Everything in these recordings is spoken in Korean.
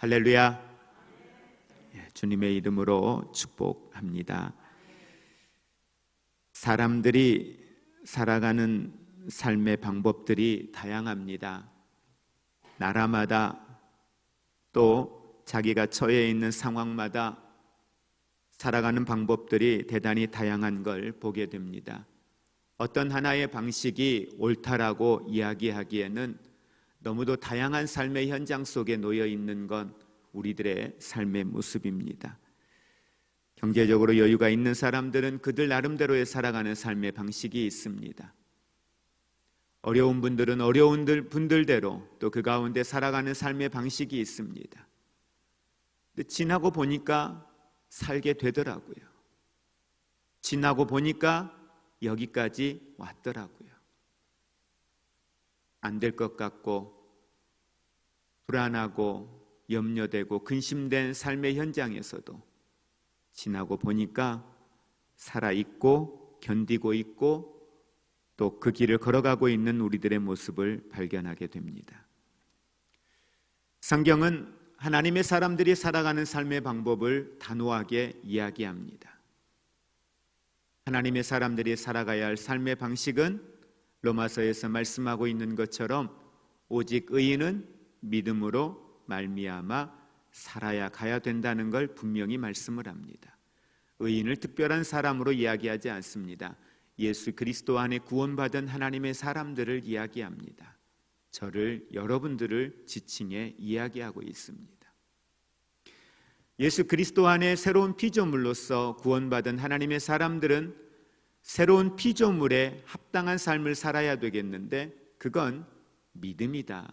할렐루야. 주님의 이름으로 축복합니다. 사람들이 살아가는 삶의 방법들이 다양합니다. 나라마다 또 자기가 처해 있는 상황마다 살아가는 방법들이 대단히 다양한 걸 보게 됩니다. 어떤 하나의 방식이 옳다라고 이야기하기에는 너무도 다양한 삶의 현장 속에 놓여 있는 건 우리들의 삶의 모습입니다. 경제적으로 여유가 있는 사람들은 그들 나름대로의 살아가는 삶의 방식이 있습니다. 어려운 분들은 어려운 분들대로 또 그 가운데 살아가는 삶의 방식이 있습니다. 근데 지나고 보니까 살게 되더라고요. 지나고 보니까 여기까지 왔더라고요. 안 될 것 같고 불안하고 염려되고 근심된 삶의 현장에서도 지나고 보니까 살아있고 견디고 있고 또 그 길을 걸어가고 있는 우리들의 모습을 발견하게 됩니다. 성경은 하나님의 사람들이 살아가는 삶의 방법을 단호하게 이야기합니다. 하나님의 사람들이 살아가야 할 삶의 방식은 로마서에서 말씀하고 있는 것처럼 오직 의인은 믿음으로 말미암아 살아야 가야 된다는 걸 분명히 말씀을 합니다. 의인을 특별한 사람으로 이야기하지 않습니다. 예수 그리스도 안에 구원받은 하나님의 사람들을 이야기합니다. 저를, 여러분들을 지칭해 이야기하고 있습니다. 예수 그리스도 안에 새로운 피조물로서 구원받은 하나님의 사람들은 새로운 피조물에 합당한 삶을 살아야 되겠는데 그건 믿음이다.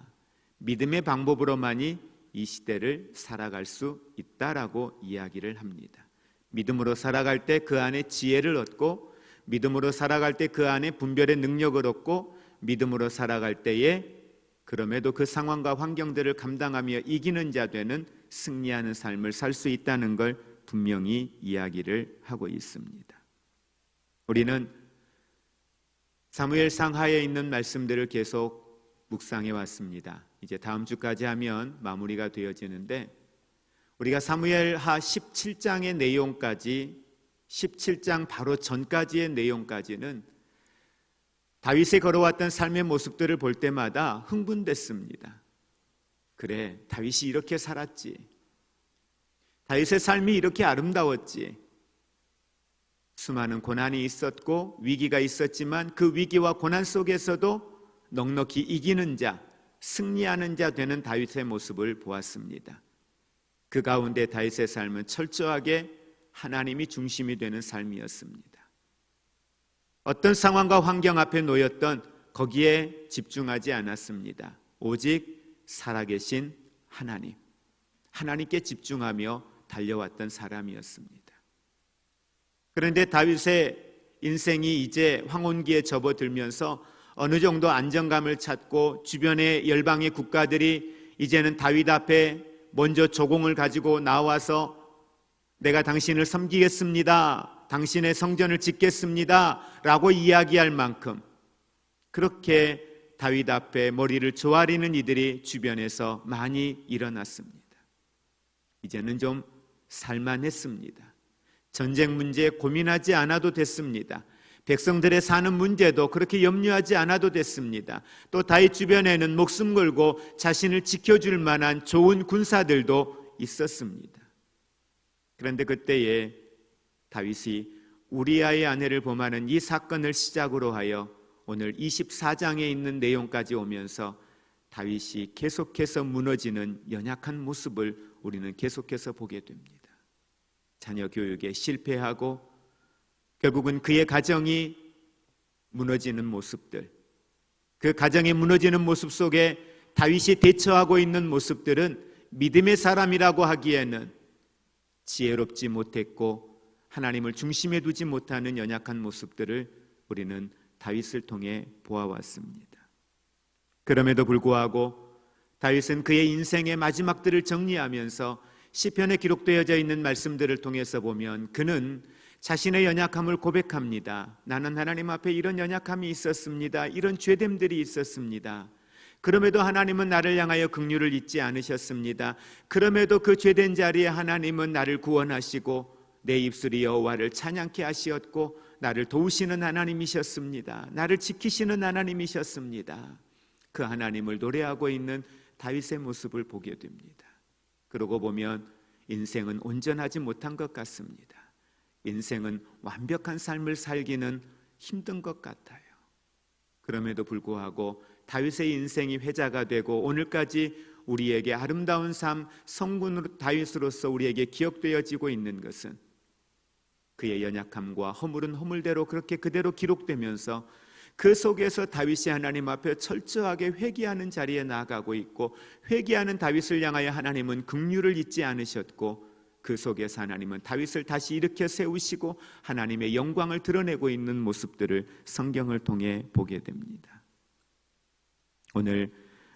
믿음의 방법으로만이 이 시대를 살아갈 수 있다라고 이야기를 합니다. 믿음으로 살아갈 때 그 안에 지혜를 얻고 믿음으로 살아갈 때 그 안에 분별의 능력을 얻고 믿음으로 살아갈 때에 그럼에도 그 상황과 환경들을 감당하며 이기는 자 되는 승리하는 삶을 살 수 있다는 걸 분명히 이야기를 하고 있습니다. 우리는 사무엘 상하에 있는 말씀들을 계속 묵상해 왔습니다. 이제 다음 주까지 하면 마무리가 되어지는데 우리가 사무엘하 17장의 내용까지 17장 바로 전까지의 내용까지는 다윗이 걸어왔던 삶의 모습들을 볼 때마다 흥분됐습니다. 그래, 다윗이 이렇게 살았지. 다윗의 삶이 이렇게 아름다웠지. 수많은 고난이 있었고 위기가 있었지만 그 위기와 고난 속에서도 넉넉히 이기는 자, 승리하는 자 되는 다윗의 모습을 보았습니다. 그 가운데 다윗의 삶은 철저하게 하나님이 중심이 되는 삶이었습니다. 어떤 상황과 환경 앞에 놓였던 거기에 집중하지 않았습니다. 오직 살아계신 하나님, 하나님께 집중하며 달려왔던 사람이었습니다. 그런데 다윗의 인생이 이제 황혼기에 접어들면서 어느 정도 안정감을 찾고 주변의 열방의 국가들이 이제는 다윗 앞에 먼저 조공을 가지고 나와서 내가 당신을 섬기겠습니다, 당신의 성전을 짓겠습니다 라고 이야기할 만큼 그렇게 다윗 앞에 머리를 조아리는 이들이 주변에서 많이 일어났습니다. 이제는 좀 살만했습니다. 전쟁 문제 고민하지 않아도 됐습니다. 백성들의 사는 문제도 그렇게 염려하지 않아도 됐습니다. 또 다윗 주변에는 목숨 걸고 자신을 지켜줄 만한 좋은 군사들도 있었습니다. 그런데 그때에 다윗이 우리아의 아내를 범하는 이 사건을 시작으로 하여 오늘 24장에 있는 내용까지 오면서 다윗이 계속해서 무너지는 연약한 모습을 우리는 계속해서 보게 됩니다. 자녀 교육에 실패하고 결국은 그의 가정이 무너지는 모습들, 그 가정이 무너지는 모습 속에 다윗이 대처하고 있는 모습들은 믿음의 사람이라고 하기에는 지혜롭지 못했고 하나님을 중심에 두지 못하는 연약한 모습들을 우리는 다윗을 통해 보아왔습니다. 그럼에도 불구하고 다윗은 그의 인생의 마지막들을 정리하면서 시편에 기록되어져 있는 말씀들을 통해서 보면 그는 자신의 연약함을 고백합니다. 나는 하나님 앞에 이런 연약함이 있었습니다. 이런 죄됨들이 있었습니다. 그럼에도 하나님은 나를 향하여 긍휼을 잊지 않으셨습니다. 그럼에도 그 죄된 자리에 하나님은 나를 구원하시고 내 입술이 여호와를 찬양케 하시었고 나를 도우시는 하나님이셨습니다. 나를 지키시는 하나님이셨습니다. 그 하나님을 노래하고 있는 다윗의 모습을 보게 됩니다. 그러고 보면 인생은 온전하지 못한 것 같습니다. 인생은 완벽한 삶을 살기는 힘든 것 같아요. 그럼에도 불구하고 다윗의 인생이 회자가 되고 오늘까지 우리에게 아름다운 삶, 성군 다윗으로서 우리에게 기억되어지고 있는 것은 그의 연약함과 허물은 허물대로 그렇게 그대로 기록되면서 그 속에서 다윗이 하나님 앞에 철저하게 회개하는 자리에 나아가고 있고, 회개하는 다윗을 향하여 하나님은 긍휼을 잊지 않으셨고, 그 속에서 하나님은 다윗을 다시 일으켜 세우시고 하나님의 영광을 드러내고 있는 모습들을 성경을 통해 보게 됩니다. 오늘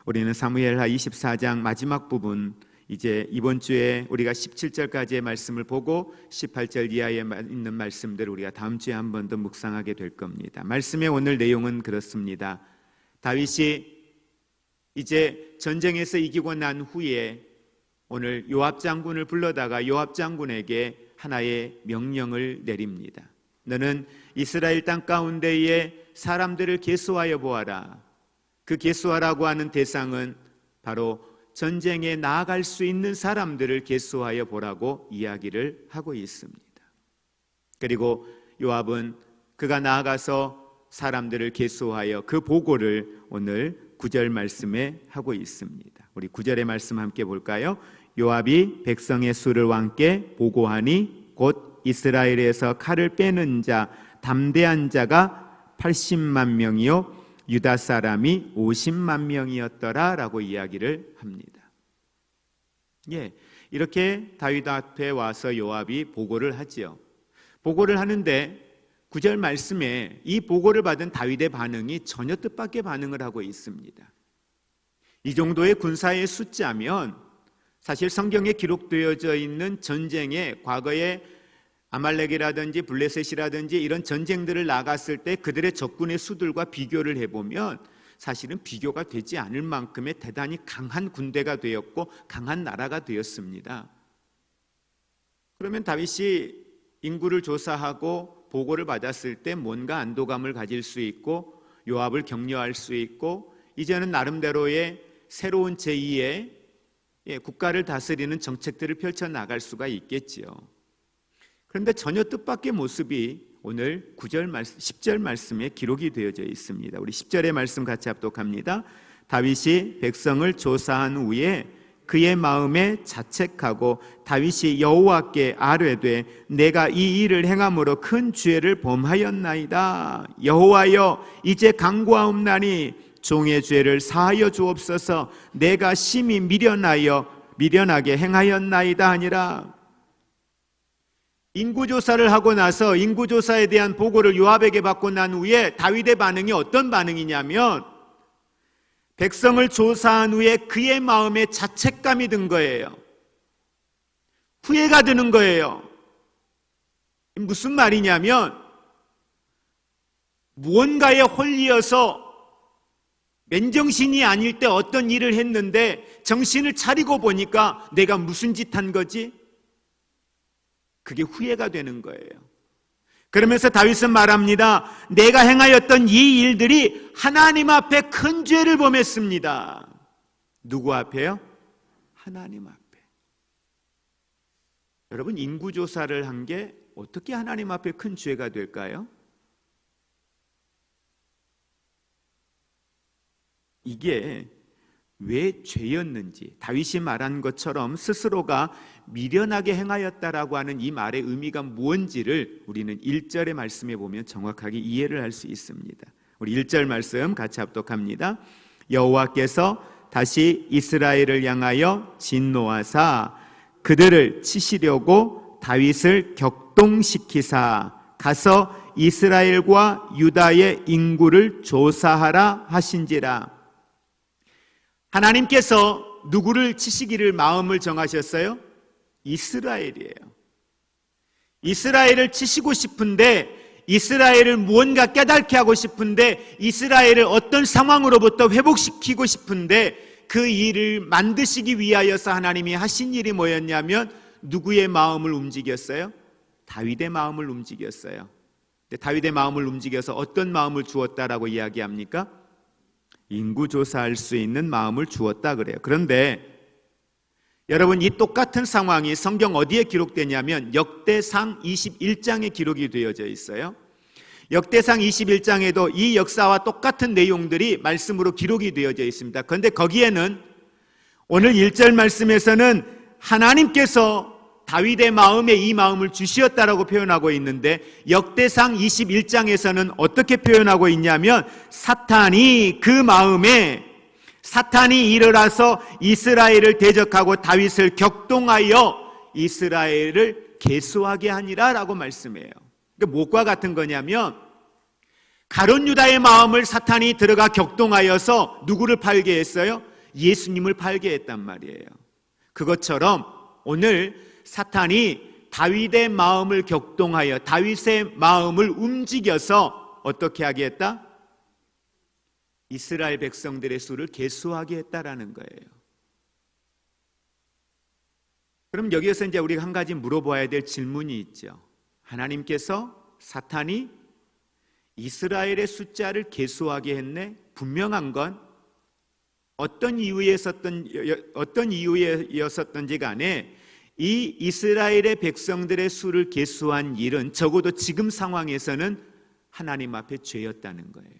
우리는 사무엘하 24장 마지막 부분, 이제 이번 주에 우리가 17절까지의 말씀을 보고 18절 이하에 있는 말씀들을 우리가 다음 주에 한 번 더 묵상하게 될 겁니다. 말씀의 오늘 내용은 그렇습니다. 다윗이 이제 전쟁에서 이기고 난 후에 오늘 요압 장군을 불러다가 요압 장군에게 하나의 명령을 내립니다. 너는 이스라엘 땅 가운데에 사람들을 계수하여 보아라. 그 계수하라고 하는 대상은 바로 전쟁에 나아갈 수 있는 사람들을 계수하여 보라고 이야기를 하고 있습니다. 그리고 요압은 그가 나아가서 사람들을 계수하여 그 보고를 오늘 9절 말씀에 하고 있습니다. 우리 9절의 말씀 함께 볼까요? 요압이 백성의 수를 왕께 보고하니 곧 이스라엘에서 칼을 빼는 자 담대한 자가 80만 명이요 유다 사람이 50만 명이었더라 라고 이야기를 합니다. 이렇게 다윗 앞에 와서 요압이 보고를 하지요. 보고를 하는데 9절 말씀에 이 보고를 받은 다윗의 반응이 전혀 뜻밖의 반응을 하고 있습니다. 이 정도의 군사의 숫자면 사실 성경에 기록되어져 있는 전쟁에 과거에 아말렉이라든지 블레셋이라든지 이런 전쟁들을 나갔을 때 그들의 적군의 수들과 비교를 해보면 사실은 비교가 되지 않을 만큼의 대단히 강한 군대가 되었고 강한 나라가 되었습니다. 그러면 다윗이 인구를 조사하고 보고를 받았을 때 뭔가 안도감을 가질 수 있고 요압을 격려할 수 있고 이제는 나름대로의 새로운 제2의 국가를 다스리는 정책들을 펼쳐나갈 수가 있겠지요. 그런데 전혀 뜻밖의 모습이 오늘 9절 말씀, 10절 말씀에 기록이 되어져 있습니다. 우리 10절의 말씀 같이 합독합니다. 다윗이 백성을 조사한 후에 그의 마음에 자책하고 다윗이 여호와께 아뢰되 내가 이 일을 행함으로 큰 죄를 범하였나이다. 여호와여 이제 간구하옵나니 종의 죄를 사하여 주옵소서. 내가 심히 미련하게 행하였나이다 하니라. 인구조사를 하고 나서 인구조사에 대한 보고를 요압에게 받고 난 후에 다윗의 반응이 어떤 반응이냐면 백성을 조사한 후에 그의 마음에 자책감이 든 거예요. 후회가 드는 거예요. 무슨 말이냐면 무언가에 홀리어서 맨정신이 아닐 때 어떤 일을 했는데 정신을 차리고 보니까 내가 무슨 짓 한 거지? 그게 후회가 되는 거예요. 그러면서 다윗은 말합니다. 내가 행하였던 이 일들이 하나님 앞에 큰 죄를 범했습니다. 누구 앞에요? 하나님 앞에. 여러분, 인구조사를 한 게 어떻게 하나님 앞에 큰 죄가 될까요? 이게 왜 죄였는지, 다윗이 말한 것처럼 스스로가 미련하게 행하였다라고 하는 이 말의 의미가 무엇인지를 우리는 1절의 말씀에 보면 정확하게 이해를 할 수 있습니다. 우리 1절 말씀 같이 합독합니다. 여호와께서 다시 이스라엘을 향하여 진노하사 그들을 치시려고 다윗을 격동시키사 가서 이스라엘과 유다의 인구를 조사하라 하신지라. 하나님께서 누구를 치시기를 마음을 정하셨어요? 이스라엘이에요. 이스라엘을 치시고 싶은데 이스라엘을 무언가 깨닫게 하고 싶은데, 이스라엘을 어떤 상황으로부터 회복시키고 싶은데, 그 일을 만드시기 위하여서 하나님이 하신 일이 뭐였냐면 누구의 마음을 움직였어요? 다윗의 마음을 움직였어요. 근데 다윗의 마음을 움직여서 어떤 마음을 주었다라고 이야기합니까? 인구조사할 수 있는 마음을 주었다 그래요. 그런데 여러분, 이 똑같은 상황이 성경 어디에 기록되냐면 역대상 21장에 기록이 되어져 있어요. 역대상 21장에도 이 역사와 똑같은 내용들이 말씀으로 기록이 되어져 있습니다. 그런데 거기에는 오늘 1절 말씀에서는 하나님께서 다윗의 마음에 이 마음을 주시었다라고 표현하고 있는데, 역대상 21장에서는 어떻게 표현하고 있냐면 사탄이 그 마음에, 사탄이 일어나서 이스라엘을 대적하고 다윗을 격동하여 이스라엘을 계수하게 하니라 라고 말씀해요. 그러니까 무엇과 같은 거냐면 가룟 유다의 마음을 사탄이 들어가 격동하여서 누구를 팔게 했어요? 예수님을 팔게 했단 말이에요. 그것처럼 오늘 사탄이 다윗의 마음을 격동하여 다윗의 마음을 움직여서 어떻게 하게 했다? 이스라엘 백성들의 수를 계수하게 했다라는 거예요. 그럼 여기에서 이제 우리가 한 가지 물어봐야 될 질문이 있죠. 하나님께서 사탄이 이스라엘의 숫자를 계수하게 했네? 분명한 건 어떤 이유였었던지 간에 이 이스라엘의 백성들의 수를 계수한 일은 적어도 지금 상황에서는 하나님 앞에 죄였다는 거예요.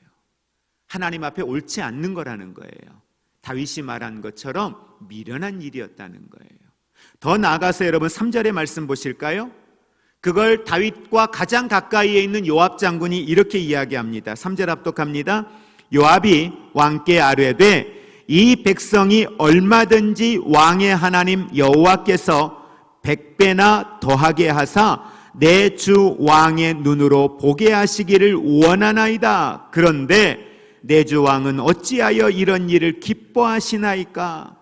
하나님 앞에 옳지 않는 거라는 거예요. 다윗이 말한 것처럼 미련한 일이었다는 거예요. 더 나아가서 여러분 3절의 말씀 보실까요? 그걸 다윗과 가장 가까이에 있는 요압 장군이 이렇게 이야기합니다. 3절 압독합니다. 요압이 왕께 아뢰되 이 백성이 얼마든지 왕의 하나님 여호와께서 100배나 더하게 하사 내 주 왕의 눈으로 보게 하시기를 원하나이다. 그런데 내 주 왕은 어찌하여 이런 일을 기뻐하시나이까?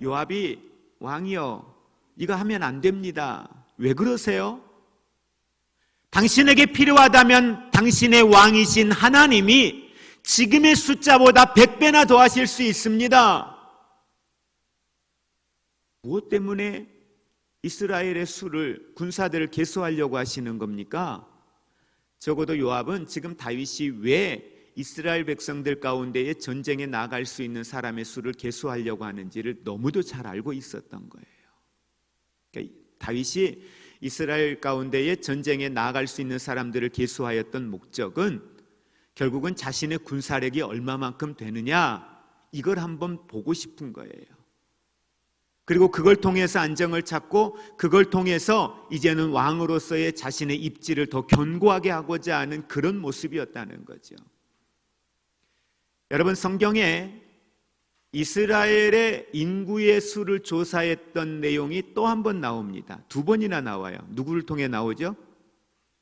요압이 왕이여, 이거 하면 안 됩니다. 왜 그러세요? 당신에게 필요하다면 당신의 왕이신 하나님이 지금의 숫자보다 100배나 더하실 수 있습니다. 무엇 때문에 이스라엘의 수를, 군사들을 계수하려고 하시는 겁니까? 적어도 요압은 지금 다윗이 왜 이스라엘 백성들 가운데에 전쟁에 나갈 수 있는 사람의 수를 계수하려고 하는지를 너무도 잘 알고 있었던 거예요. 그러니까 다윗이 이스라엘 가운데에 전쟁에 나갈 수 있는 사람들을 계수하였던 목적은 결국은 자신의 군사력이 얼마만큼 되느냐, 이걸 한번 보고 싶은 거예요. 그리고 그걸 통해서 안정을 찾고 그걸 통해서 이제는 왕으로서의 자신의 입지를 더 견고하게 하고자 하는 그런 모습이었다는 거죠. 여러분, 성경에 이스라엘의 인구의 수를 조사했던 내용이 또 한 번 나옵니다. 2번이나 나와요. 누구를 통해 나오죠?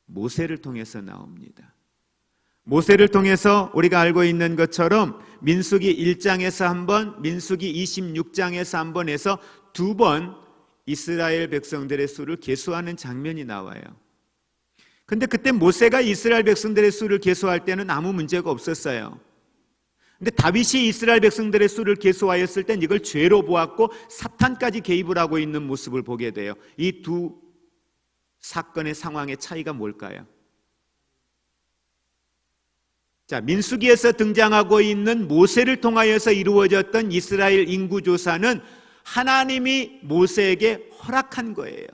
모세를 통해서 나옵니다. 모세를 통해서 우리가 알고 있는 것처럼 민수기 1장에서 한 번, 민수기 26장에서 한 번 해서 2번 이스라엘 백성들의 수를 계수하는 장면이 나와요. 근데 그때 모세가 이스라엘 백성들의 수를 계수할 때는 아무 문제가 없었어요. 근데 다윗이 이스라엘 백성들의 수를 계수하였을 땐 이걸 죄로 보았고 사탄까지 개입을 하고 있는 모습을 보게 돼요. 이 두 사건의 상황의 차이가 뭘까요? 자, 민수기에서 등장하고 있는 모세를 통하여서 이루어졌던 이스라엘 인구 조사는 하나님이 모세에게 허락한 거예요.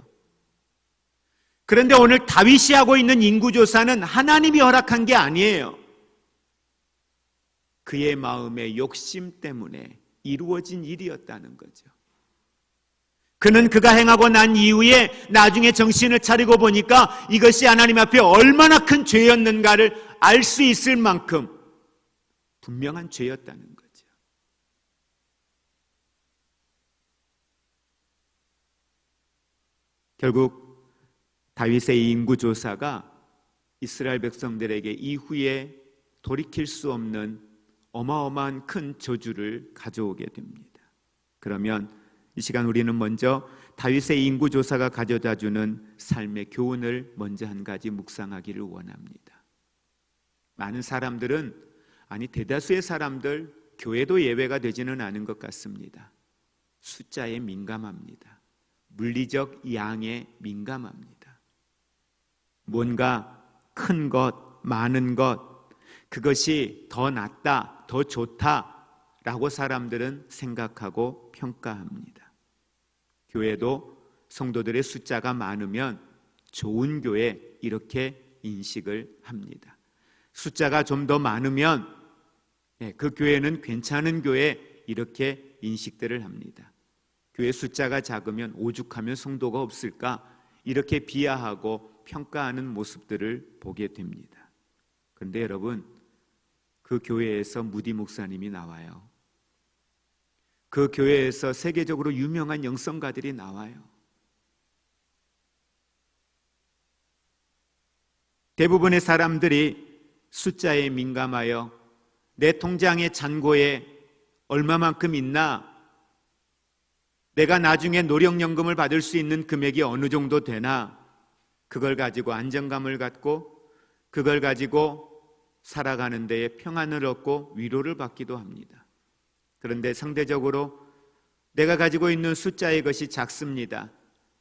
그런데 오늘 다윗이 하고 있는 인구 조사는 하나님이 허락한 게 아니에요. 그의 마음의 욕심 때문에 이루어진 일이었다는 거죠. 그는 그가 행하고 난 이후에 나중에 정신을 차리고 보니까 이것이 하나님 앞에 얼마나 큰 죄였는가를 알 수 있을 만큼 분명한 죄였다는 거죠. 결국 다윗의 인구조사가 이스라엘 백성들에게 이후에 돌이킬 수 없는 어마어마한 큰 저주를 가져오게 됩니다. 그러면 이 시간 우리는 먼저 다윗의 인구조사가 가져다주는 삶의 교훈을 먼저 한 가지 묵상하기를 원합니다. 많은 사람들은, 아니 대다수의 사람들, 교회도 예외가 되지는 않은 것 같습니다. 숫자에 민감합니다. 물리적 양에 민감합니다. 뭔가 큰 것, 많은 것, 그것이 더 낫다, 더 좋다라고 사람들은 생각하고 평가합니다. 교회도 성도들의 숫자가 많으면 좋은 교회 이렇게 인식을 합니다. 숫자가 좀 더 많으면 그 교회는 괜찮은 교회 이렇게 인식들을 합니다. 교회 숫자가 작으면 오죽하면 성도가 없을까 이렇게 비하하고 평가하는 모습들을 보게 됩니다. 그런데 여러분, 그 교회에서 무디 목사님이 나와요. 그 교회에서 세계적으로 유명한 영성가들이 나와요. 대부분의 사람들이 숫자에 민감하여 내 통장의 잔고에 얼마만큼 있나, 내가 나중에 노령연금을 받을 수 있는 금액이 어느 정도 되나, 그걸 가지고 안정감을 갖고 그걸 가지고 살아가는 데에 평안을 얻고 위로를 받기도 합니다. 그런데 상대적으로 내가 가지고 있는 숫자의 것이 작습니다.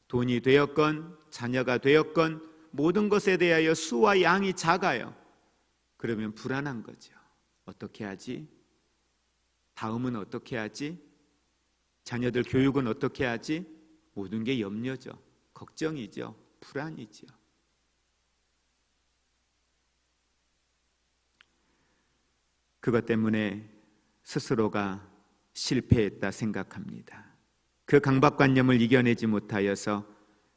돈이 되었건 자녀가 되었건 모든 것에 대하여 수와 양이 작아요. 그러면 불안한 거죠. 어떻게 하지? 다음은 어떻게 하지? 자녀들 교육은 어떻게 하지? 모든 게 염려죠. 걱정이죠. 불안이죠. 그것 때문에 스스로가 실패했다 생각합니다. 그 강박관념을 이겨내지 못하여서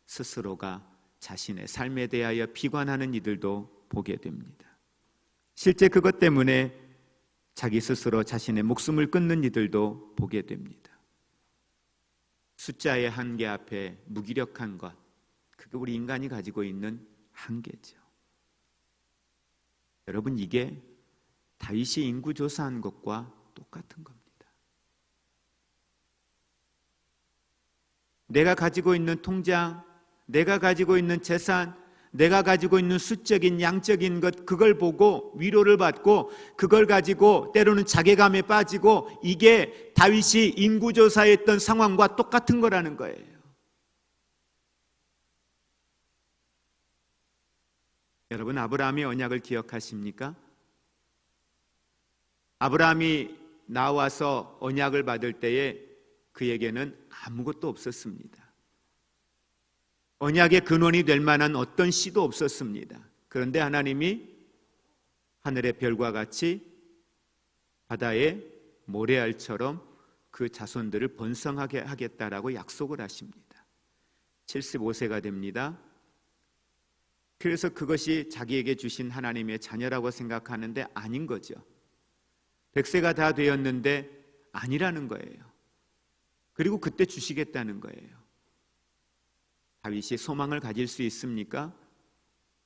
스스로가 자신의 삶에 대하여 비관하는 이들도 보게 됩니다. 실제 그것 때문에 자기 스스로 자신의 목숨을 끊는 이들도 보게 됩니다. 숫자의 한계 앞에 무기력한 것, 그게 우리 인간이 가지고 있는 한계죠. 여러분, 이게 다윗이 인구조사한 것과 똑같은 겁니다. 내가 가지고 있는 통장, 내가 가지고 있는 재산, 내가 가지고 있는 수적인 양적인 것, 그걸 보고 위로를 받고 그걸 가지고 때로는 자괴감에 빠지고, 이게 다윗이 인구조사했던 상황과 똑같은 거라는 거예요. 여러분, 아브라함의 언약을 기억하십니까? 아브라함이 나와서 언약을 받을 때에 그에게는 아무것도 없었습니다. 언약의 근원이 될 만한 어떤 씨도 없었습니다. 그런데 하나님이 하늘의 별과 같이 바다의 모래알처럼 그 자손들을 번성하게 하겠다라고 약속을 하십니다. 75세가 됩니다. 그래서 그것이 자기에게 주신 하나님의 자녀라고 생각하는데 아닌 거죠. 100세가 다 되었는데 아니라는 거예요. 그리고 그때 주시겠다는 거예요. 다윗이 소망을 가질 수 있습니까?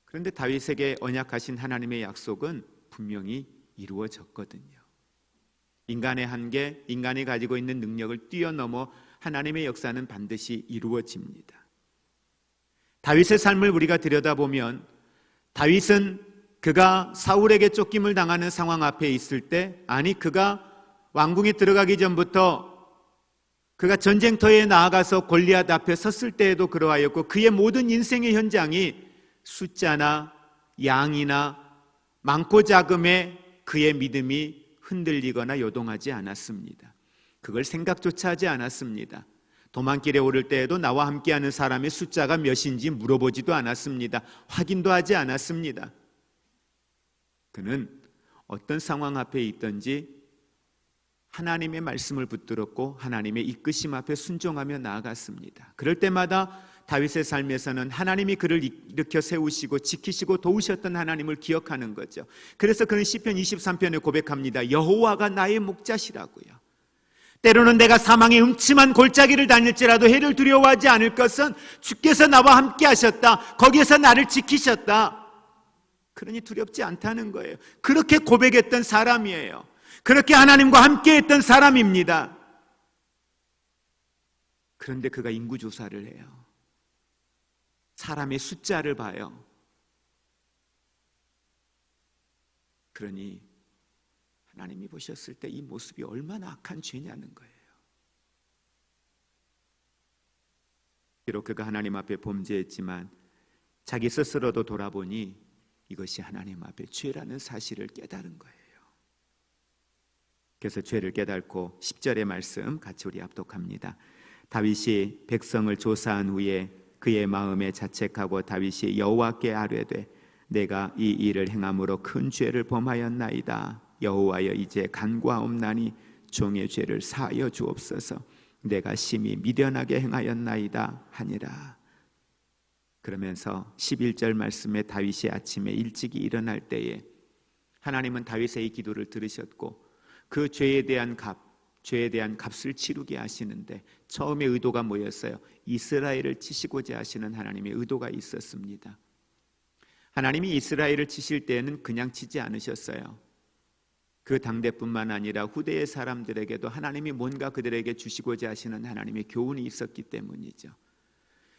그런데 다윗에게 언약하신 하나님의 약속은 분명히 이루어졌거든요. 인간의 한계, 인간이 가지고 있는 능력을 뛰어넘어 하나님의 역사는 반드시 이루어집니다. 다윗의 삶을 우리가 들여다보면 다윗은 그가 사울에게 쫓김을 당하는 상황 앞에 있을 때, 아니 그가 왕궁에 들어가기 전부터 그가 전쟁터에 나아가서 골리앗 앞에 섰을 때에도 그러하였고, 그의 모든 인생의 현장이 숫자나 양이나 많고 작음에 그의 믿음이 흔들리거나 요동하지 않았습니다. 그걸 생각조차 하지 않았습니다. 도망길에 오를 때에도 나와 함께하는 사람의 숫자가 몇인지 물어보지도 않았습니다. 확인도 하지 않았습니다. 그는 어떤 상황 앞에 있든지 하나님의 말씀을 붙들었고 하나님의 이끄심 앞에 순종하며 나아갔습니다. 그럴 때마다 다윗의 삶에서는 하나님이 그를 일으켜 세우시고 지키시고 도우셨던 하나님을 기억하는 거죠. 그래서 그는 시편 23편에 고백합니다. 여호와가 나의 목자시라고요. 때로는 내가 사망의 음침한 골짜기를 다닐지라도 해를 두려워하지 않을 것은 주께서 나와 함께 하셨다. 거기에서 나를 지키셨다. 그러니 두렵지 않다는 거예요. 그렇게 고백했던 사람이에요. 그렇게 하나님과 함께 했던 사람입니다. 그런데 그가 인구조사를 해요. 사람의 숫자를 봐요. 그러니 하나님이 보셨을 때 이 모습이 얼마나 악한 죄냐는 거예요. 비록 그가 하나님 앞에 범죄했지만 자기 스스로도 돌아보니 이것이 하나님 앞에 죄라는 사실을 깨달은 거예요. 그래서 죄를 깨닫고 10절의 말씀 같이 우리 합독합니다. 다윗이 백성을 조사한 후에 그의 마음에 자책하고 다윗이 여호와께 아뢰되 내가 이 일을 행함으로 큰 죄를 범하였나이다. 여호와여 이제 간구하옵나니 종의 죄를 사하여 주옵소서. 내가 심히 미련하게 행하였나이다 하니라. 그러면서 11절 말씀에 다윗이 아침에 일찍이 일어날 때에 하나님은 다윗의 이 기도를 들으셨고 그 죄에 대한 값을 치르게 하시는데 처음에 의도가 뭐였어요? 이스라엘을 치시고자 하시는 하나님의 의도가 있었습니다. 하나님이 이스라엘을 치실 때에는 그냥 치지 않으셨어요. 그 당대뿐만 아니라 후대의 사람들에게도 하나님이 뭔가 그들에게 주시고자 하시는 하나님의 교훈이 있었기 때문이죠.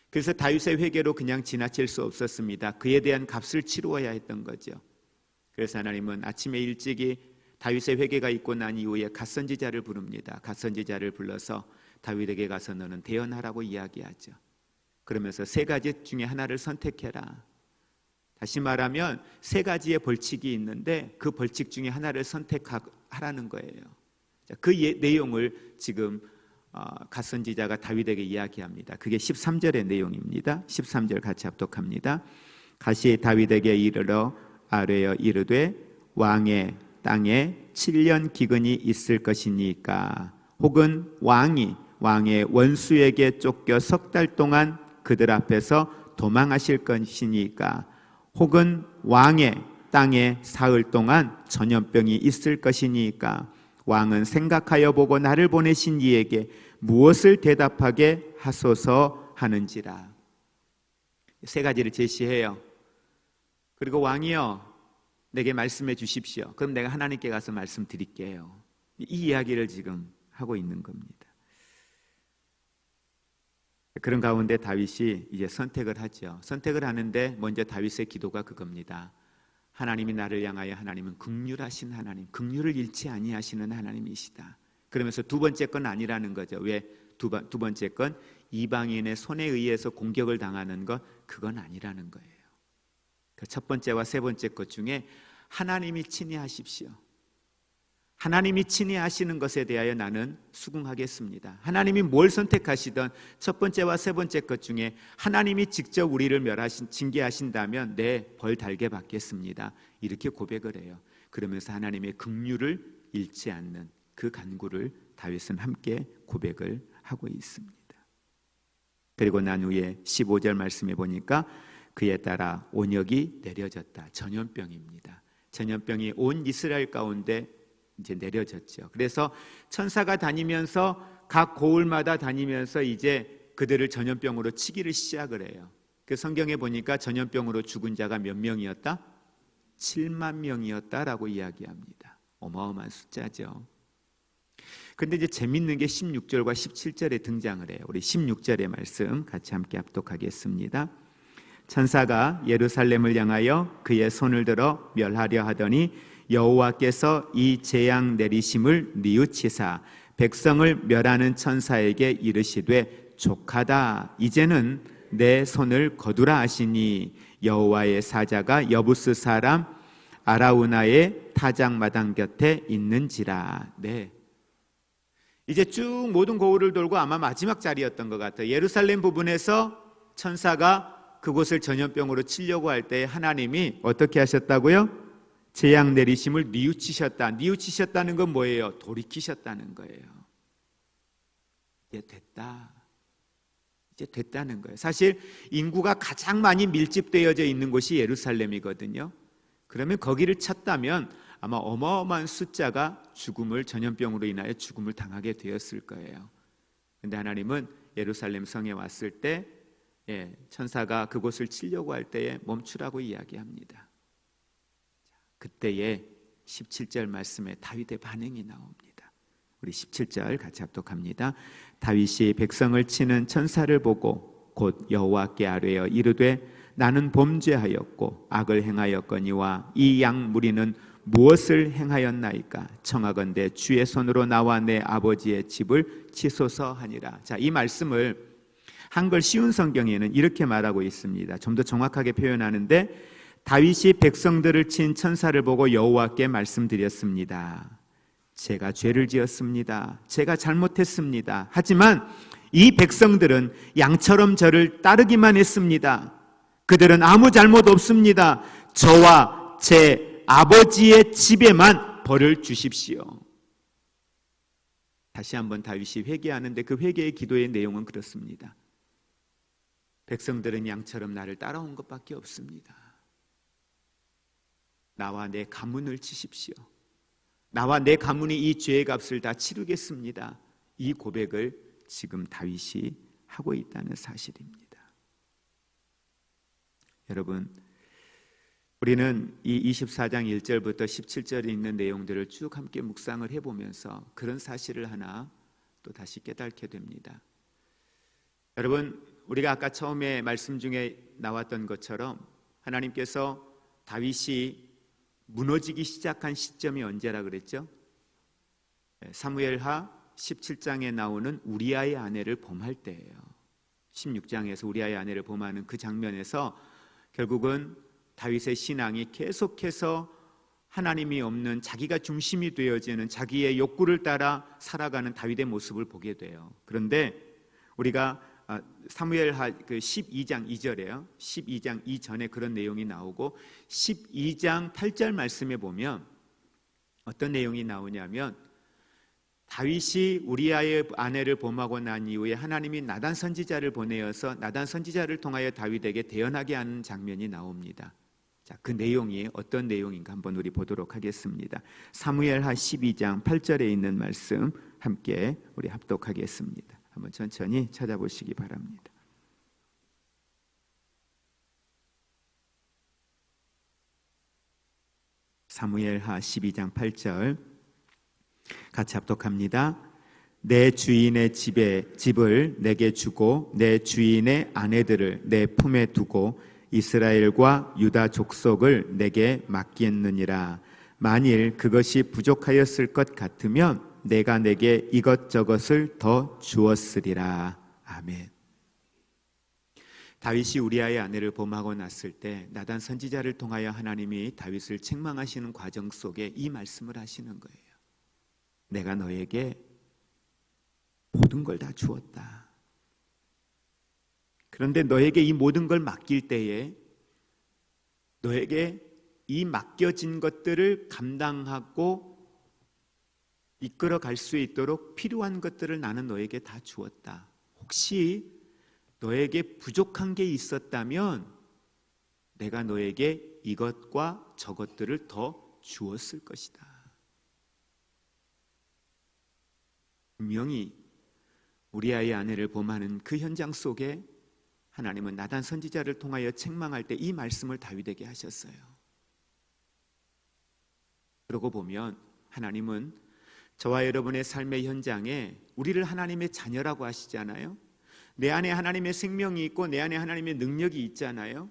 그래서 다윗의 회개로 그냥 지나칠 수 없었습니다. 그에 대한 값을 치루어야 했던 거죠. 그래서 하나님은 아침에 일찍이 다윗의 회개가 있고 난 이후에 갓선지자를 부릅니다. 갓선지자를 불러서 다윗에게 가서 너는 대언하라고 이야기하죠. 그러면서 세 가지 중에 하나를 선택해라. 다시 말하면 세 가지의 벌칙이 있는데 그 벌칙 중에 하나를 선택하라는 거예요. 그 내용을 지금 갓선지자가 다윗에게 이야기합니다. 그게 13절의 내용입니다. 13절 같이 합독합니다. 가시 다윗에게 이르러 아뢰어 이르되 왕의 땅에 7년 기근이 있을 것이니까 혹은 왕의 원수에게 쫓겨 석 달 동안 그들 앞에서 도망하실 것이니까 혹은 왕의 땅에 사흘 동안 전염병이 있을 것이니까 왕은 생각하여 보고 나를 보내신 이에게 무엇을 대답하게 하소서 하는지라. 세 가지를 제시해요. 그리고 왕이여 내게 말씀해 주십시오. 그럼 내가 하나님께 가서 말씀드릴게요. 이 이야기를 지금 하고 있는 겁니다. 그런 가운데 다윗이 이제 선택을 하죠. 선택을 하는데 먼저 다윗의 기도가 그겁니다. 하나님이 나를 향하여 하나님은 긍휼하신 하나님, 긍휼을 잃지 아니하시는 하나님이시다. 그러면서 두 번째 건 아니라는 거죠. 왜 두 번째 건 이방인의 손에 의해서 공격을 당하는 것, 그건 아니라는 거예요. 그 첫 번째와 세 번째 것 중에 하나님이 친히 하십시오. 하나님이 친히 하시는 것에 대하여 나는 수긍하겠습니다. 하나님이 뭘 선택하시든 첫 번째와 세 번째 것 중에 하나님이 직접 우리를 징계하신다면 네, 벌 달게 받겠습니다. 이렇게 고백을 해요. 그러면서 하나님의 긍휼을 잃지 않는 그 간구를 다윗은 함께 고백을 하고 있습니다. 그리고 난 후에 15절 말씀해 보니까 그에 따라 온역이 내려졌다. 전염병입니다. 전염병이 온 이스라엘 가운데 이제 내려졌죠. 그래서 천사가 다니면서 각 고을마다 다니면서 이제 그들을 전염병으로 치기를 시작을 해요. 그 성경에 보니까 전염병으로 죽은 자가 몇 명이었다? 7만 명이었다라고 이야기합니다. 어마어마한 숫자죠. 근데 이제 재밌는 게 16절과 17절에 등장을 해요. 우리 16절의 말씀 같이 함께 합독하겠습니다. 천사가 예루살렘을 향하여 그의 손을 들어 멸하려 하더니 여호와께서 이 재앙 내리심을 뉘우치사 백성을 멸하는 천사에게 이르시되 족하다. 이제는 내 손을 거두라 하시니 여호와의 사자가 여부스 사람 아라우나의 타작마당 곁에 있는지라. 네. 이제 쭉 모든 고을을 돌고 아마 마지막 자리였던 것 같아요. 예루살렘 부분에서 천사가 그곳을 전염병으로 치려고 할 때 하나님이 어떻게 하셨다고요? 재앙 내리심을 뉘우치셨다. 뉘우치셨다는 건 뭐예요? 돌이키셨다는 거예요. 이제 됐다. 이제 됐다는 거예요. 사실 인구가 가장 많이 밀집되어져 있는 곳이 예루살렘이거든요. 그러면 거기를 찾다면 아마 어마어마한 숫자가 전염병으로 인하여 죽음을 당하게 되었을 거예요. 그런데 하나님은 예루살렘 성에 왔을 때 천사가 그곳을 치려고 할 때에 멈추라고 이야기합니다. 그때에 17절 말씀에 다윗의 반응이 나옵니다. 우리 17절 같이 합독합니다. 다윗이 백성을 치는 천사를 보고 곧 여호와께 아뢰어 이르되 나는 범죄하였고 악을 행하였거니와 이 양 무리는 무엇을 행하였나이까? 청하건대 주의 손으로 나와 내 아버지의 집을 치소서 하니라. 자, 이 말씀을 한글 쉬운 성경에는 이렇게 말하고 있습니다. 좀 더 정확하게 표현하는데 다윗이 백성들을 친 천사를 보고 여호와께 말씀드렸습니다. 제가 죄를 지었습니다. 제가 잘못했습니다. 하지만 이 백성들은 양처럼 저를 따르기만 했습니다. 그들은 아무 잘못 없습니다. 저와 제 아버지의 집에만 벌을 주십시오. 다시 한번 다윗이 회개하는데 그 회개의 기도의 내용은 그렇습니다. 백성들은 양처럼 나를 따라온 것밖에 없습니다. 나와 내 가문을 치십시오. 나와 내 가문이 이 죄의 값을 다 치르겠습니다. 이 고백을 지금 다윗이 하고 있다는 사실입니다. 여러분, 우리는 이 24장 1절부터 17절에 있는 내용들을 쭉 함께 묵상을 해보면서 그런 사실을 하나 또 다시 깨닫게 됩니다. 여러분, 우리가 아까 처음에 말씀 중에 나왔던 것처럼 하나님께서 다윗이 무너지기 시작한 시점이 언제라 그랬죠? 사무엘하 17장에 나오는 우리아의 아내를 범할 때예요. 16장에서 우리아의 아내를 범하는 그 장면에서 결국은 다윗의 신앙이 계속해서 하나님이 없는 자기가 중심이 되어지는 자기의 욕구를 따라 살아가는 다윗의 모습을 보게 돼요. 그런데 우리가 사무엘하 12장 2절에요. 12장 이전에 그런 내용이 나오고 12장 8절 말씀에 보면 어떤 내용이 나오냐면 다윗이 우리아의 아내를 범하고 난 이후에 하나님이 나단 선지자를 보내어서 나단 선지자를 통하여 다윗에게 대언하게 하는 장면이 나옵니다. 자, 그 내용이 어떤 내용인가 한번 우리 보도록 하겠습니다. 사무엘하 12장 8절에 있는 말씀 함께 우리 합독하겠습니다. 한번 천천히 찾아보시기 바랍니다. 사무엘하 12장 8절 같이 합독합니다. 내 주인의 집을 내게 주고 내 주인의 아내들을 내 품에 두고 이스라엘과 유다 족속을 내게 맡기느니라. 만일 그것이 부족하였을 것 같으면 내가 내게 이것저것을 더 주었으리라. 아멘. 다윗이 우리아의 아내를 범하고 났을 때 나단 선지자를 통하여 하나님이 다윗을 책망하시는 과정 속에 이 말씀을 하시는 거예요. 내가 너에게 모든 걸 다 주었다. 그런데 너에게 이 모든 걸 맡길 때에 너에게 이 맡겨진 것들을 감당하고 이끌어 갈 수 있도록 필요한 것들을 나는 너에게 다 주었다. 혹시 너에게 부족한 게 있었다면 내가 너에게 이것과 저것들을 더 주었을 것이다. 분명히 우리아의 아내를 범하는 그 현장 속에 하나님은 나단 선지자를 통하여 책망할 때 이 말씀을 다윗에게 하셨어요. 그러고 보면 하나님은 저와 여러분의 삶의 현장에 우리를 하나님의 자녀라고 하시잖아요. 내 안에 하나님의 생명이 있고 내 안에 하나님의 능력이 있잖아요.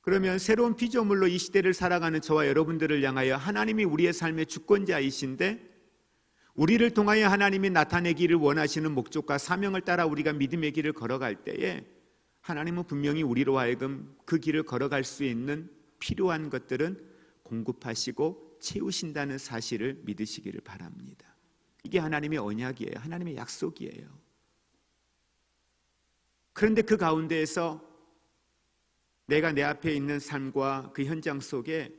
그러면 새로운 피조물로 이 시대를 살아가는 저와 여러분들을 향하여 하나님이 우리의 삶의 주권자이신데 우리를 통하여 하나님이 나타내기를 원하시는 목적과 사명을 따라 우리가 믿음의 길을 걸어갈 때에 하나님은 분명히 우리로 하여금 그 길을 걸어갈 수 있는 필요한 것들은 공급하시고 채우신다는 사실을 믿으시기를 바랍니다. 이게 하나님의 언약이에요. 하나님의 약속이에요. 그런데 그 가운데에서 내가 내 앞에 있는 삶과 그 현장 속에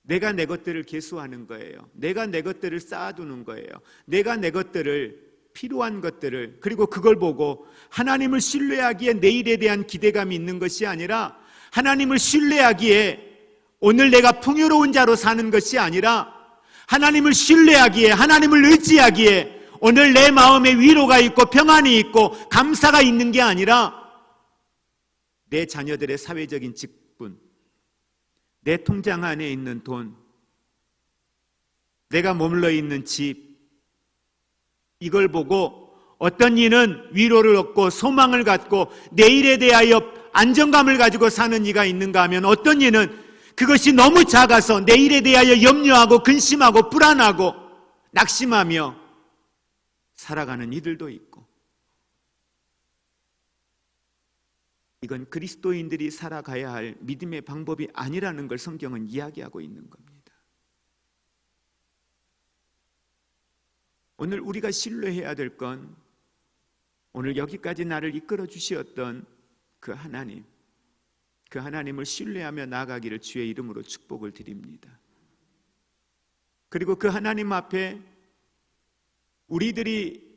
내가 내 것들을 계수하는 거예요. 내가 내 것들을 쌓아두는 거예요. 내가 내 것들을 필요한 것들을 그리고 그걸 보고 하나님을 신뢰하기에 내일에 대한 기대감이 있는 것이 아니라 하나님을 신뢰하기에 오늘 내가 풍요로운 자로 사는 것이 아니라 하나님을 신뢰하기에 하나님을 의지하기에 오늘 내 마음에 위로가 있고 평안이 있고 감사가 있는 게 아니라 내 자녀들의 사회적인 직분, 내 통장 안에 있는 돈, 내가 머물러 있는 집, 이걸 보고 어떤 이는 위로를 얻고 소망을 갖고 내일에 대하여 안정감을 가지고 사는 이가 있는가 하면 어떤 이는 그것이 너무 작아서 내일에 대하여 염려하고 근심하고 불안하고 낙심하며 살아가는 이들도 있고, 이건 그리스도인들이 살아가야 할 믿음의 방법이 아니라는 걸 성경은 이야기하고 있는 겁니다. 오늘 우리가 신뢰해야 될 건 오늘 여기까지 나를 이끌어 주시었던 그 하나님, 그 하나님을 신뢰하며 나아가기를 주의 이름으로 축복을 드립니다. 그리고 그 하나님 앞에 우리들이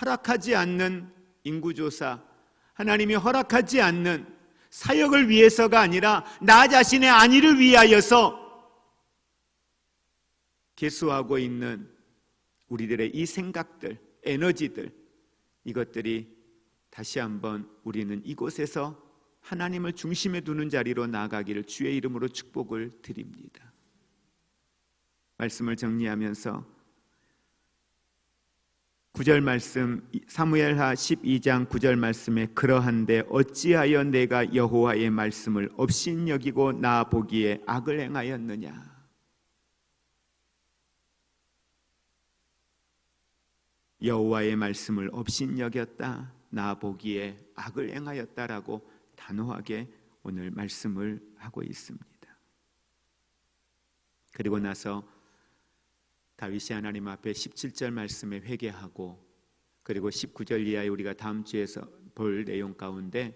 허락하지 않는 인구조사, 하나님이 허락하지 않는 사역을 위해서가 아니라 나 자신의 안위를 위하여서 계수하고 있는 우리들의 이 생각들, 에너지들, 이것들이 다시 한번 우리는 이곳에서 하나님을 중심에 두는 자리로 나아가기를 주의 이름으로 축복을 드립니다. 말씀을 정리하면서 9절 말씀, 사무엘하 12장 9절 말씀에 그러한데 어찌하여 내가 여호와의 말씀을 업신여기고 나 보기에 악을 행하였느냐. 여호와의 말씀을 업신여겼다, 나 보기에 악을 행하였다라고 단호하게 오늘 말씀을 하고 있습니다. 그리고 나서 다윗이 하나님 앞에 17절 말씀에 회개하고, 그리고 19절 이하에 우리가 다음 주에서 볼 내용 가운데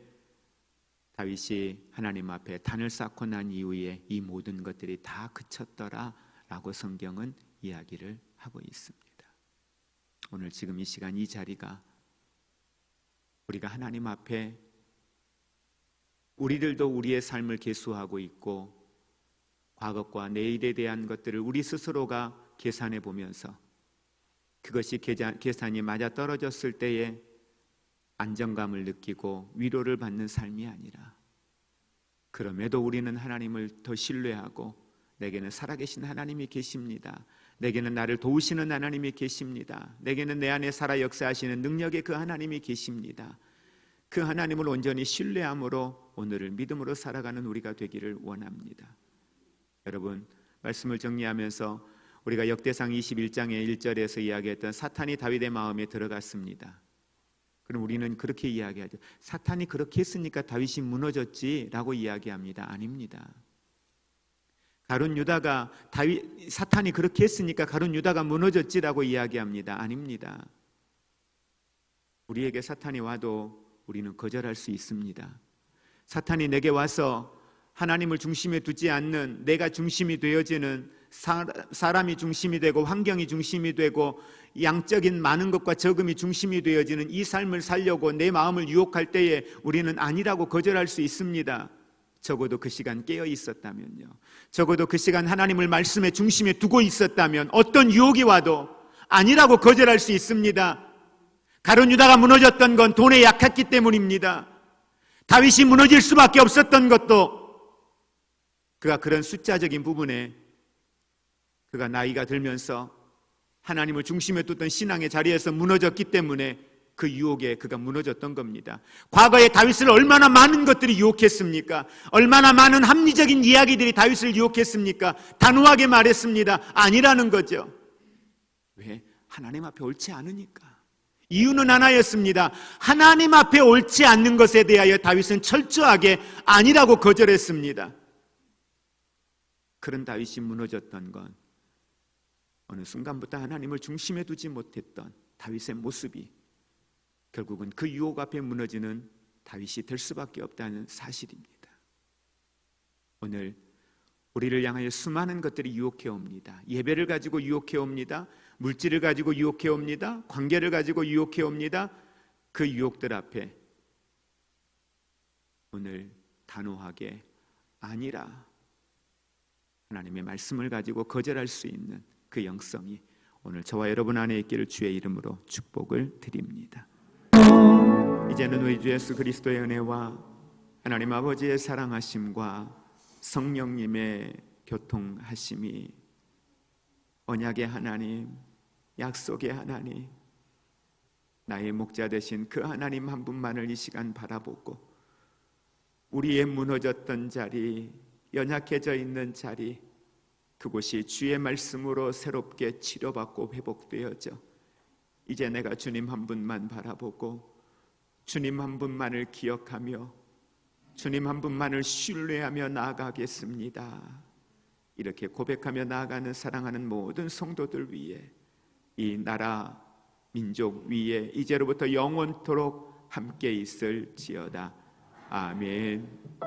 다윗이 하나님 앞에 단을 쌓고 난 이후에 이 모든 것들이 다 그쳤더라라고 성경은 이야기를 하고 있습니다. 오늘 지금 이 시간 이 자리가 우리가 하나님 앞에 우리들도 우리의 삶을 계수하고 있고 과거과 내일에 대한 것들을 우리 스스로가 계산해 보면서 그것이 계산이 맞아 떨어졌을 때에 안정감을 느끼고 위로를 받는 삶이 아니라, 그럼에도 우리는 하나님을 더 신뢰하고 내게는 살아계신 하나님이 계십니다, 내게는 나를 도우시는 하나님이 계십니다, 내게는 내 안에 살아 역사하시는 능력의 그 하나님이 계십니다, 그 하나님을 온전히 신뢰함으로 오늘을 믿음으로 살아가는 우리가 되기를 원합니다. 여러분, 말씀을 정리하면서 우리가 역대상 21장의 1절에서 이야기했던 사탄이 다윗의 마음에 들어갔습니다. 그럼 우리는 그렇게 이야기하죠. 사탄이 그렇게 했으니까 다윗이 무너졌지라고 이야기합니다. 아닙니다. 가룟 유다가 사탄이 그렇게 했으니까 가룟 유다가 무너졌지라고 이야기합니다. 아닙니다. 우리에게 사탄이 와도 우리는 거절할 수 있습니다. 사탄이 내게 와서 하나님을 중심에 두지 않는, 내가 중심이 되어지는, 사람이 중심이 되고 환경이 중심이 되고 양적인 많은 것과 적음이 중심이 되어지는 이 삶을 살려고 내 마음을 유혹할 때에 우리는 아니라고 거절할 수 있습니다. 적어도 그 시간 깨어 있었다면요, 적어도 그 시간 하나님을 말씀의 중심에 두고 있었다면 어떤 유혹이 와도 아니라고 거절할 수 있습니다. 가룟 유다가 무너졌던 건 돈에 약했기 때문입니다. 다윗이 무너질 수밖에 없었던 것도 그가 그런 숫자적인 부분에 그가 나이가 들면서 하나님을 중심에 뒀던 신앙의 자리에서 무너졌기 때문에 그 유혹에 그가 무너졌던 겁니다. 과거에 다윗을 얼마나 많은 것들이 유혹했습니까? 얼마나 많은 합리적인 이야기들이 다윗을 유혹했습니까? 단호하게 말했습니다. 아니라는 거죠. 왜? 하나님 앞에 옳지 않으니까. 이유는 하나였습니다. 하나님 앞에 옳지 않는 것에 대하여 다윗은 철저하게 아니라고 거절했습니다. 그런 다윗이 무너졌던 건 어느 순간부터 하나님을 중심에 두지 못했던 다윗의 모습이 결국은 그 유혹 앞에 무너지는 다윗이 될 수밖에 없다는 사실입니다. 오늘 우리를 향하여 수많은 것들이 유혹해 옵니다. 예배를 가지고 유혹해 옵니다. 물질을 가지고 유혹해 옵니다. 관계를 가지고 유혹해 옵니다. 그 유혹들 앞에 오늘 단호하게 아니라 하나님의 말씀을 가지고 거절할 수 있는 그 영성이 오늘 저와 여러분 안에 있기를 주의 이름으로 축복을 드립니다. 이제는 우리 주 예수 그리스도의 은혜와 하나님 아버지의 사랑하심과 성령님의 교통하심이, 언약의 하나님, 약속의 하나님, 나의 목자 되신 그 하나님 한 분만을 이 시간 바라보고 우리의 무너졌던 자리, 연약해져 있는 자리, 그곳이 주의 말씀으로 새롭게 치료받고 회복되어져 이제 내가 주님 한 분만 바라보고 주님 한 분만을 기억하며 주님 한 분만을 신뢰하며 나아가겠습니다. 이렇게 고백하며 나아가는 사랑하는 모든 성도들 위해 이 나라 민족 위에 이제로부터 영원토록 함께 있을지어다. 아멘.